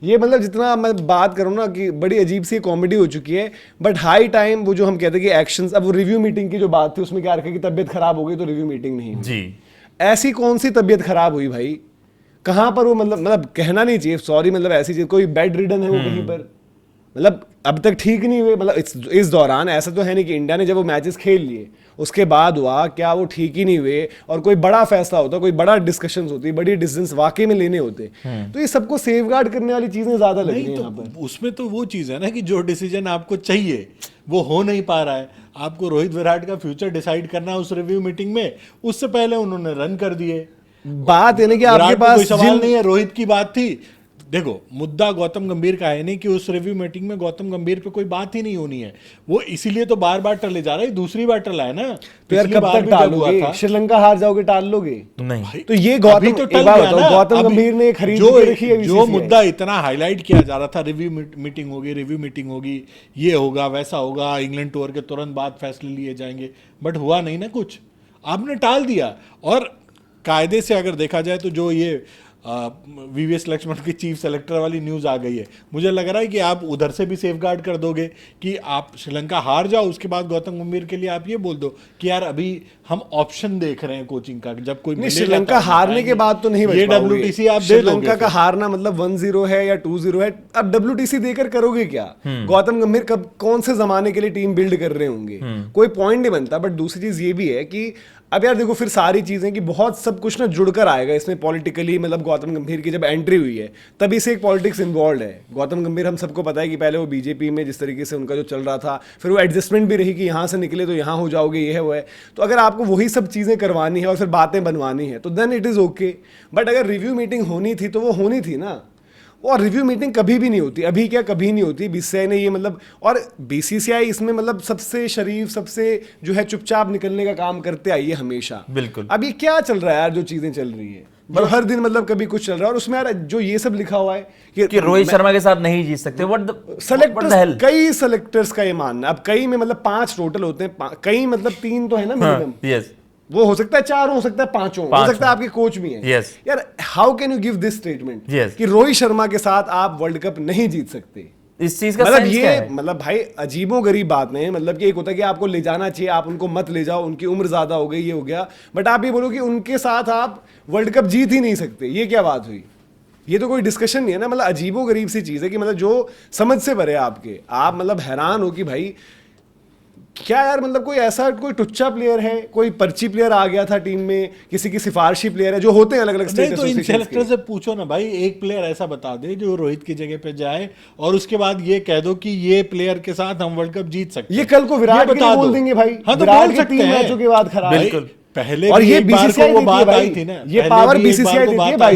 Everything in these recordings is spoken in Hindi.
ये मतलब जितना मैं बात करूँ ना कि बड़ी अजीब सी कॉमेडी हो चुकी है, बट हाई टाइम वो जो हम कहते हैं कि एक्शंस, अब वो रिव्यू मीटिंग की जो बात थी उसमें क्या रखा कि तबीयत खराब हो गई तो रिव्यू मीटिंग नहीं हुई जी। ऐसी कौन सी तबीयत खराब हुई भाई, कहाँ पर वो मतलब कहना नहीं चाहिए सॉरी, मतलब ऐसी चीज कोई बेड रिडन है वो कहीं पर, मतलब अब तक ठीक नहीं हुए, मतलब इस दौरान ऐसा तो है नहीं कि इंडिया ने जब वो मैचेस खेल लिए उसके बाद हुआ क्या वो ठीक ही नहीं हुए और कोई बड़ा फैसला होता, कोई बड़ा डिस्कशंस होती, बड़ी डिसीजंस वाकई में लेने होते, तो ये सबको सेफगार्ड करने वाली चीजें ज्यादा लग रही हैं यहाँ पर। उसमें तो वो चीज है ना कि जो डिसीजन आपको चाहिए वो हो नहीं पा रहा है। आपको रोहित विराट का फ्यूचर डिसाइड करना है उस रिव्यू मीटिंग में, उससे पहले उन्होंने रन कर दिए। बात है ना कि आपके पास कोई सवाल नहीं है, रोहित की बात थी। देखो मुद्दा गौतम गंभीर का है नहीं कि उस रिव्यू मीटिंग में गौतम गंभीर पे कोई बात ही नहीं होनी है, वो इसीलिए तो बार बार टले जा रहा है, दूसरी बार टला है ना। तो यार कब तक टालोगे, श्रीलंका हार जाओगे टाल लोगे नहीं, तो ये गौतम गंभीर ने खरीद के रखी है। जो मुद्दा इतना हाईलाइट किया जा रहा था, रिव्यू मीटिंग होगी, ये होगा वैसा होगा, इंग्लैंड टूर के तुरंत बाद फैसले लिए जाएंगे, बट हुआ नहीं ना कुछ, आपने टाल दिया। और कायदे से अगर देखा जाए तो जो ये वीवीएस लक्ष्मण की चीफ सेलेक्टर वाली न्यूज आ गई है, मुझे लग रहा है कि आप उधर से भी सेफगार्ड कर दोगे कि आप श्रीलंका हार जाओ, उसके बाद गौतम गंभीर के लिए आप ये बोल दो कि यार अभी हम ऑप्शन देख रहे हैं कोचिंग का, जब कोई श्रीलंका हारने के बाद तो नहीं ये WTC आप दे दोगे। श्रीलंका का हारना मतलब 1-0 है या 2-0 है, अब WTC देकर करोगे क्या? गौतम गंभीर कब कौन से जमाने के लिए टीम बिल्ड कर रहे होंगे, कोई पॉइंट नहीं बनता। बट दूसरी चीज ये भी है कि अब यार देखो फिर सारी चीजें कि बहुत सब कुछ ना जुड़कर आएगा इसमें पॉलिटिकली, मतलब गौतम गंभीर की जब एंट्री हुई है तभी से एक पॉलिटिक्स इन्वॉल्व है। गौतम गंभीर हम सबको पता है कि पहले वो बीजेपी में जिस तरीके से उनका जो चल रहा था, फिर वो एडजस्टमेंट भी रही कि यहाँ से निकले तो यहाँ हो जाओगे, ये है वो है। तो अगर आपको वही सब चीजें करवानी है और फिर बातें बनवानी है तो then it is okay. But अगर रिव्यू मीटिंग होनी थी तो वो होनी थी ना, और रिव्यू मीटिंग कभी भी नहीं होती, अभी क्या कभी नहीं होती। बीसीसीआई ने ये मतलब, और बीसीसीआई इसमें मतलब सबसे शरीफ, सबसे जो है चुपचाप निकलने का काम करते आई है हमेशा। बिल्कुल। अब ये क्या चल रहा है यार, जो चीजें चल रही है हर दिन, मतलब कभी कुछ चल रहा है और उसमें यार जो ये सब लिखा हुआ है कि रोहित शर्मा के साथ नहीं जीत सकते, सेलेक्टर्स, कई सेलेक्टर्स का ये मानना, अब कई में मतलब 5 टोटल होते हैं, कई मतलब 3 तो है ना मिनिमम, यस, वो हो सकता है 4 हो सकता है 5 हो सकता है आपके कोच भी हैं। yes. यार how can you give this statement yes. कि रोहित शर्मा के साथ आप वर्ल्ड कप नहीं जीत सकते? इस चीज का मतलब सेंस ये क्या है? मतलब भाई अजीबो गरीब बात नहीं है। मतलब कि एक होता है कि आपको ले जाना चाहिए, आप उनको मत ले जाओ, उनकी उम्र ज्यादा हो गई, ये हो गया, बट आप ये बोलो कि उनके साथ आप वर्ल्ड कप जीत ही नहीं सकते, ये क्या बात हुई? ये तो कोई डिस्कशन नहीं है ना। मतलब अजीबो गरीब सी चीज है कि मतलब जो समझ से भरे आपके, आप मतलब हैरान हो कि भाई क्या यार, मतलब कोई ऐसा कोई टुच्चा प्लेयर है, कोई पर्ची प्लेयर आ गया था टीम में, किसी की सिफारिशी प्लेयर है, जो होते हैं अलग अलग स्टेट एसोसिएशंस के। तो इन सेलेक्टर से पूछो ना भाई, एक प्लेयर ऐसा बता दे जो रोहित की जगह पे जाए और उसके बाद ये कह दो कि ये प्लेयर के साथ हम वर्ल्ड कप जीत सकते हैं। ये कल को विराट के लिए बोल देंगे भाई। हाँ तो विराट बोल के सकते 3 हैं मैचों के बाद खराब। बिल्कुल। पहले और ये बीसीसीआई बीसीसीआई बात आई थी ना, ये पावर बीसीसीआई देती है भाई,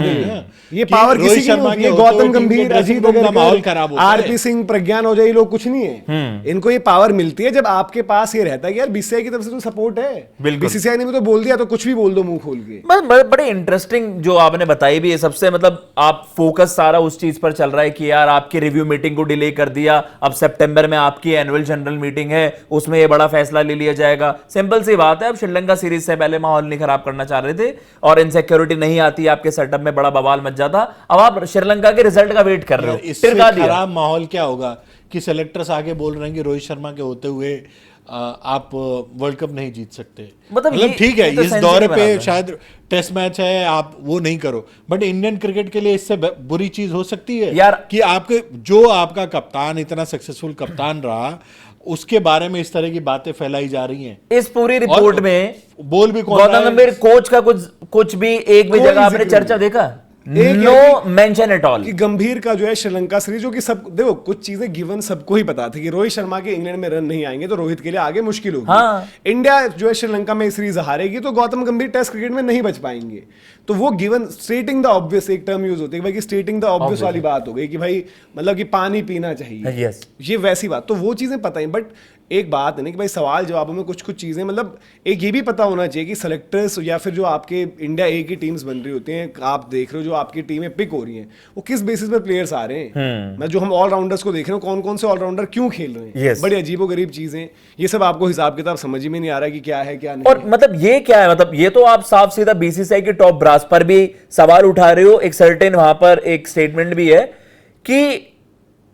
ये पावर किसी की नहीं होती है। गौतम गंभीर, अजीत अग्रवाल, आरपी सिंह, प्रज्ञान ओझा, ये लोग कुछ नहीं है। इनको ये पावर मिलती है जब आपके पास ये रहता है कि यार बीसीसीआई की तरफ से तो सपोर्ट है। बीसीसीआई ने भी तो बोल दिया तो कुछ भी बोल दो मुंह खोल के। बड़े इंटरेस्टिंग जो आपने बताई भी है सबसे, मतलब आप फोकस सारा उस चीज पर चल रहा है कि यार आपकी रिव्यू मीटिंग को डिले कर दिया, अब सितंबर में आपकी एनुअल जनरल मीटिंग है, उसमें ये बड़ा फैसला ले लिया जाएगा। सिंपल सी बात है, अब श्रीलंका सीरीज से पहले माहौल नहीं खराब करना चाह रहे थे और इनसिक्योरिटी नहीं आती, आपके सेटअप में बड़ा बवाल मच जाता। अब आप श्रीलंका के रिजल्ट का वेट कर रहे हो, इससे खराब माहौल क्या होगा कि सेलेक्टर्स आगे बोल रहे हैं कि रोहित शर्मा के होते हुए आप वर्ल्ड कप नहीं जीत सकते। मतलब ठीक है, इस दौरे पे शायद टेस्ट मैच है, आप वो नहीं करो, बट इंडियन क्रिकेट के लिए इससे बुरी चीज हो सकती है यार कि आपके जो आपका कप्तान, इतना सक्सेसफुल कप्तान रहा, उसके बारे में इस तरह की बातें फैलाई जा रही हैं। इस पूरी रिपोर्ट में बोल भी गौतम गंभीर कोच का कुछ भी एक भी जगह आपने चर्चा देखा? नो मेंशन एट ऑल कि गंभीर का जो है श्रीलंका सीरीज, जो कि सब देखो कुछ चीजें गिवन सबको ही पता थी कि रोहित शर्मा के इंग्लैंड में रन नहीं आएंगे तो रोहित के लिए आगे मुश्किल होगी। हाँ। इंडिया जो है श्रीलंका में सीरीज हारेगी तो गौतम गंभीर टेस्ट क्रिकेट में नहीं बच पाएंगे। तो वो गिवन, स्टेटिंग द ऑब्वियस एक टर्म यूज होती है भाई, कि स्टेटिंग द ऑब्वियस वाली बात हो गई कि भाई मतलब कि पानी पीना चाहिए। yes. ये वैसी बात, तो वो चीजें पता ही। बट एक बात है ना कि भाई सवाल जवाबों में कुछ कुछ चीजें, मतलब एक ये भी पता होना चाहिए कि सेलेक्टर्स या फिर जो आपके इंडिया ए की टीम्स बन रही होती हैं, आप देख रहे हो जो आपकी टीमें पिक हो रही हैं, वो किस बेसिस पर प्लेयर्स आ रहे हैं। मैं जो हम ऑलराउंडर्स को देख रहे हो, कौन कौन से ऑलराउंडर क्यों खेल रहे हैं, बड़ी अजीबो गरीब चीजें, ये सब आपको हिसाब किताब समझ में नहीं आ रहा है कि क्या है क्या नहीं। और मतलब ये क्या है, मतलब ये तो आप साफ सीधा बीसीसीआई के टॉप ब्रास पर भी सवाल उठा रहे हो। एक सर्टेन वहां पर एक स्टेटमेंट भी है कि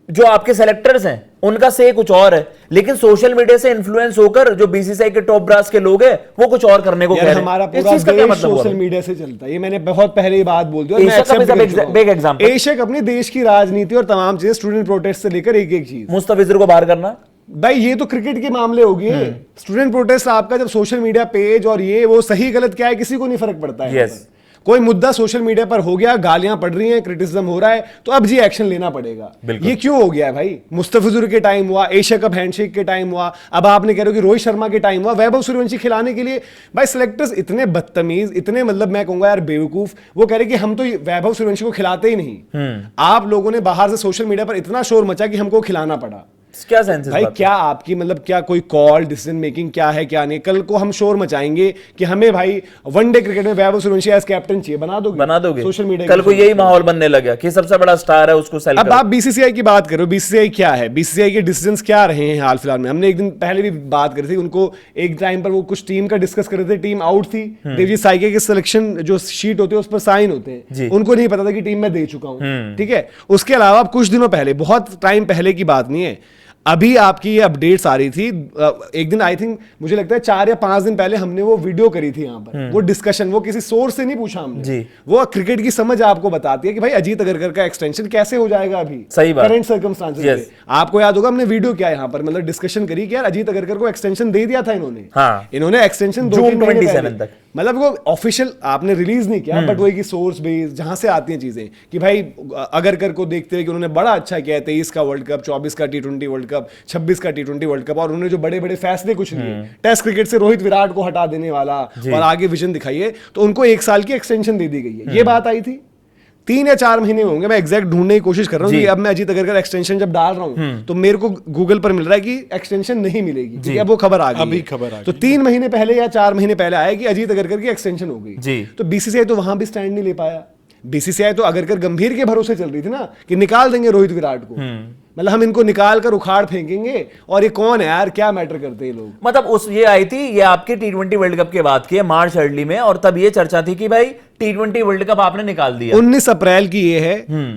जो आपके सेलेक्टर्स हैं उनका से कुछ और है, लेकिन सोशल मीडिया से इन्फ्लुएंस होकर जो बीसीसीआई के टॉप ब्रास के लोग हैं वो कुछ और करने को कह रहे हैं। हमारा इस पूरा चीज का क्या देश मतलब हुआ सोशल भाई? मीडिया से चलता है, ये मैंने बहुत पहले ही बात बोल दी और मैं Asia cup accept is a कर big- चुका हूं। big example। एशिया कप अपनी देश की राजनीति और तमाम चीजें, स्टूडेंट प्रोटेस्ट से लेकर एक एक चीज, मुस्तफिजुर को बाहर करना, भाई ये तो क्रिकेट के मामले हो गए। स्टूडेंट प्रोटेस्ट आपका जब सोशल मीडिया पेज और ये वो सही गलत क्या है किसी को नहीं फर्क पड़ता है। यहाँ Yes। पर कोई मुद्दा सोशल मीडिया पर हो गया, गालियां पड़ रही हैं, क्रिटिसिज्म हो रहा है, तो अब जी एक्शन लेना पड़ेगा। बिल्कुल। ये क्यों हो गया है भाई? मुस्तफिजुर के टाइम हुआ, एशिया कप हैंडशेक के टाइम हुआ, अब आपने कह रहे हो कि रोहित शर्मा के टाइम हुआ, वैभव सूर्यवंशी खिलाने के लिए। भाई सिलेक्टर्स इतने बदतमीज, इतने मतलब मैं कहूंगा यार बेवकूफ, वो कह रहे कि हम तो वैभव सूर्यवंशी को खिलाते ही नहीं। आप लोगों ने बाहर से सोशल मीडिया पर इतना शोर मचा कि हमको खिलाना पड़ा। क्या सेंस भाई क्या आपकी मतलब क्या कोई कॉल डिसीजन मेकिंग क्या है क्या नहीं? कल को हम शोर मचाएंगे कि हमें भाई वनडे क्रिकेट में वैभव सूर्यवंशी एज कैप्टन चाहिए, बना दोगे सोशल मीडिया कल को यही माहौल बनने लगा कि सबसे बड़ा स्टार है उसको सेल अब करो। आप बीसीसीआई की बात करो, बीसीसीआई क्या है, बीसीसीआई के डिसीजंस क्या रहे हैं हाल फिलहाल में? हमने एक दिन पहले भी बात करी थी, उनको एक टाइम पर वो कुछ टीम का डिस्कस कर रहे थे, टीम आउट थी, देवजीत साइके के सिलेक्शन जो शीट होते हैं उस पर साइन होते जी। हैं, उनको नहीं पता था कि टीम मैं दे चुका हूं। ठीक है, उसके अलावा कुछ दिनों पहले, बहुत टाइम पहले की बात नहीं है, अभी आपकी ये अपडेट्स आ रही थी, एक दिन आई थिंक मुझे लगता है 4 या 5 दिन पहले हमने वो वीडियो करी थी यहाँ पर, वो डिस्कशन, वो किसी सोर्स से नहीं पूछा हमने जी। वो क्रिकेट की समझ आपको बताती है कि भाई अजीत अगरकर का एक्सटेंशन कैसे हो जाएगा अभी सही बात। Current circumstances Yes। में। आपको याद होगा हमने वीडियो किया यहाँ पर, मतलब डिस्कशन करी कि यार अजीत अगरकर को एक्सटेंशन दे दिया था इन्होंने। हाँ। इन्होंने एक्सटेंशन जून 27 तक। मतलब वो ऑफिशियल आपने रिलीज नहीं किया, बट वो एक सोर्स बेस जहां से आती हैं चीजें कि भाई अगरकर को देखते हुए कि उन्होंने बड़ा अच्छा किया है 23 का वर्ल्ड कप, 24 का T20 वर्ल्ड कप, 26 का T20 वर्ल्ड कप, और उन्होंने जो बड़े बड़े फैसले कुछ लिए, टेस्ट क्रिकेट से रोहित विराट को हटा देने वाला और आगे विजन दिखाइए, तो उनको 1 साल की एक्सटेंशन दे दी गई है। ये बात आई थी 3 या 4 महीने होंगे, मैं एग्जैक्ट ढूंढने की कोशिश कर रहा हूँ कि अब मैं अजीत अगरकर एक्सटेंशन जब डाल रहा हूँ तो मेरे को गूगल पर मिल रहा है कि एक्सटेंशन नहीं मिलेगी, क्योंकि अब वो खबर आ गई अभी है। खबर आ तो 3 महीने पहले या 4 महीने पहले आया कि अजीत अगरकर की एक्सटेंशन हो जी। गई, तो बीसीसीआई तो वहां भी स्टैंड नहीं ले पाया। बीसीसीआई तो अगरकर गंभीर के भरोसे चल रही थी ना कि निकाल देंगे रोहित विराट को, मतलब हम इनको निकाल कर उखाड़ फेंकेंगे, और ये कौन है यार, क्या मैटर करते हैं लोग। मतलब उस ये आई थी, ये आपके T20 वर्ल्ड कप के बाद की है, मार्च अर्ली में, और तब ये चर्चा थी कि भाई T20 वर्ल्ड कप आपने निकाल दिया। 19 अप्रैल की ये है।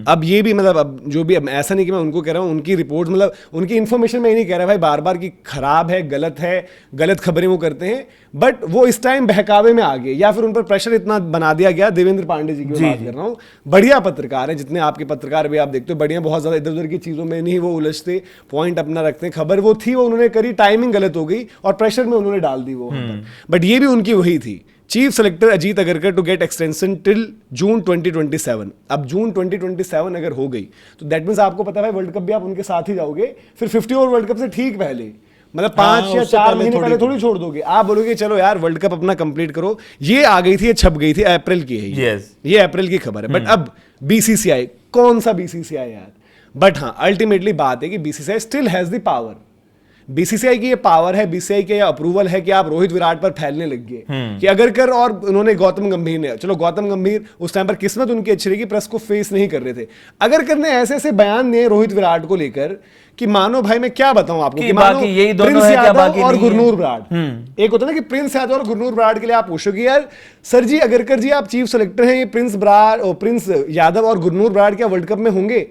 अब ये भी मतलब अब जो भी, अब ऐसा नहीं कि मैं उनको कह रहा हूँ, उनकी रिपोर्ट मतलब उनकी इन्फॉर्मेशन मैं नहीं कह रहा भाई बार बार कि खराब है, गलत खबरें वो करते हैं, बट वो इस टाइम बहकावे में आ गए या फिर उन पर प्रेशर इतना बना दिया गया। देवेंद्र पांडे जी की मैं बात कर रहा हूँ, बढ़िया पत्रकार है, जितने आपके पत्रकार भी आप देखते हो बढ़िया, बहुत ज्यादा इधर उधर की चीजों में नहीं वो उलझते, पॉइंट अपना रखते हैं। खबर वो थी, वो उन्होंने करी, टाइमिंग गलत हो गई और प्रेशर में उन्होंने डाल दी वो। बट ये भी उनकी वही थी, chief selector Ajit Agarkar to get extension till June 2027। अब जून 2027 अगर हो गई तो दैट मींस आपको पता है वर्ल्ड कप भी आप उनके साथ ही जाओगे, फिर 50 ओवर वर्ल्ड कप से ठीक पहले, मतलब 5 या 4 महीने पहले थोड़ी छोड़ दोगे। आप बोलोगे चलो यार वर्ल्ड कप अपना कंप्लीट करो। ये आ गई थी, ये छप गई थी, अप्रैल की है ये। Yes। ये अप्रैल की खबर है। बट अब बीसीसीआई, कौन सा बीसीसीआई यार, बट हाँ अल्टीमेटली बात है कि BCCI still has the power. BCCI की ये पावर है, बीसीसीआई के अप्रूवल है कि आप रोहित विराट पर फैलने लग गए कि अगरकर, और उन्होंने गौतम गंभीर ने, चलो गौतम गंभीर उस टाइम पर किस्मत उनकी अच्छी रही कि प्रेस को फेस नहीं कर रहे थे। अगरकर ने ऐसे ऐसे बयान दिए रोहित विराट को लेकर कि मानो भाई मैं क्या बताऊं आपको कि मानो यही दोनों प्रिंस है क्या, यादव बाकी और नहीं है। गुरनूर बराड़। एक होता है ना कि प्रिंस यादव और गुरनूर बराड़ के लिए आप पूछो कि यार सर जी अगरकर जी आप चीफ सेलेक्टर हैं, ये प्रिंस यादव और गुरनूर बराड़ क्या वर्ल्ड कप में होंगे?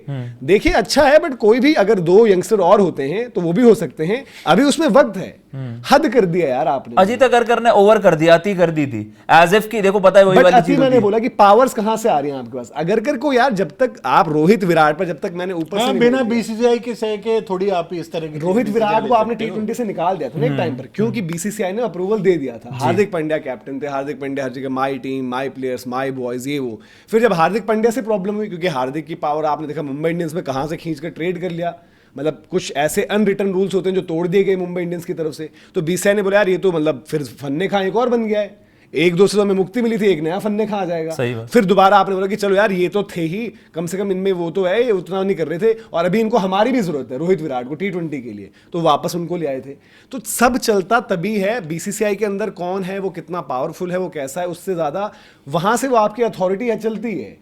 देखिए अच्छा है, बट कोई भी अगर 2 यंगस्टर और होते हैं तो वो भी हो सकते हैं, अभी उसमें वक्त है। हद कर दिया यार आपने। अजीत अगरकर ने ओवर कर दिया, अति कर दी थी, एज इफ की देखो पता है वही बट वाली अति चीज मैंने होती है। बोला कि पावर्स कहां से आ रही हैं आपके पास? अगरकर को यार जब तक आप रोहित विराट पर, जब तक मैंने ऊपर से हाँ, नहीं बिना बोला। बीसीसीआई के सह के थोड़ी आप इस तरह की रोहित चीजें विराट ले को आपने सकते हो। T20 से निकाल दिया था ना एक टाइम पर, क्योंकि बीसीसीआई ने अप्रूवल दे दिया था। हार्दिक पांड्या कैप्टन थे, हार्दिक पांड्या हर जगह, my team, my players, my boys, ये वो। फिर जब हार्दिक पांड्या से प्रॉब्लम हुई, क्योंकि हार्दिक की पावर आपने देखा मुंबई इंडियंस में कहां से खींच कर ट्रेड कर लिया, मतलब कुछ ऐसे अनरिटन रूल्स होते हैं जो तोड़ दिए गए मुंबई इंडियंस की तरफ से, तो बीसीसीआई ने बोला यार ये तो मतलब फिर फन्ने खां एक और बन गया है, 1-2 से हमें मुक्ति मिली थी, एक नया फन्ने खां आ जाएगा। सही बात। फिर दोबारा आपने बोला कि चलो यार ये तो थे ही, कम से कम इनमें वो तो है, ये उतना नहीं कर रहे थे, और अभी इनको हमारी भी जरूरत है रोहित विराट को T20 के लिए, तो वापस उनको ले आए थे। तो सब चलता तभी है, बीसीसीआई के अंदर कौन है, वो कितना पावरफुल है, वो कैसा है, उससे ज्यादा वहां से वो आपकी अथॉरिटी है चलती है।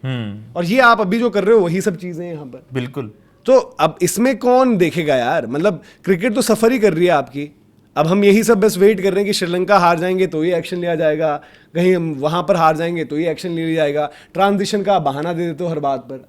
और ये आप अभी जो कर रहे हो वही सब चीजें हैं यहाँ पर। बिल्कुल। तो अब इसमें कौन देखेगा यार, मतलब क्रिकेट तो सफर ही कर रही है आपकी। अब हम यही सब बस वेट कर रहे हैं कि श्रीलंका हार जाएंगे तो ये एक्शन लिया जाएगा, कहीं हम वहां पर हार जाएंगे तो ये एक्शन लिया जाएगा। ट्रांजिशन का बहाना दे देते हो हर बात पर।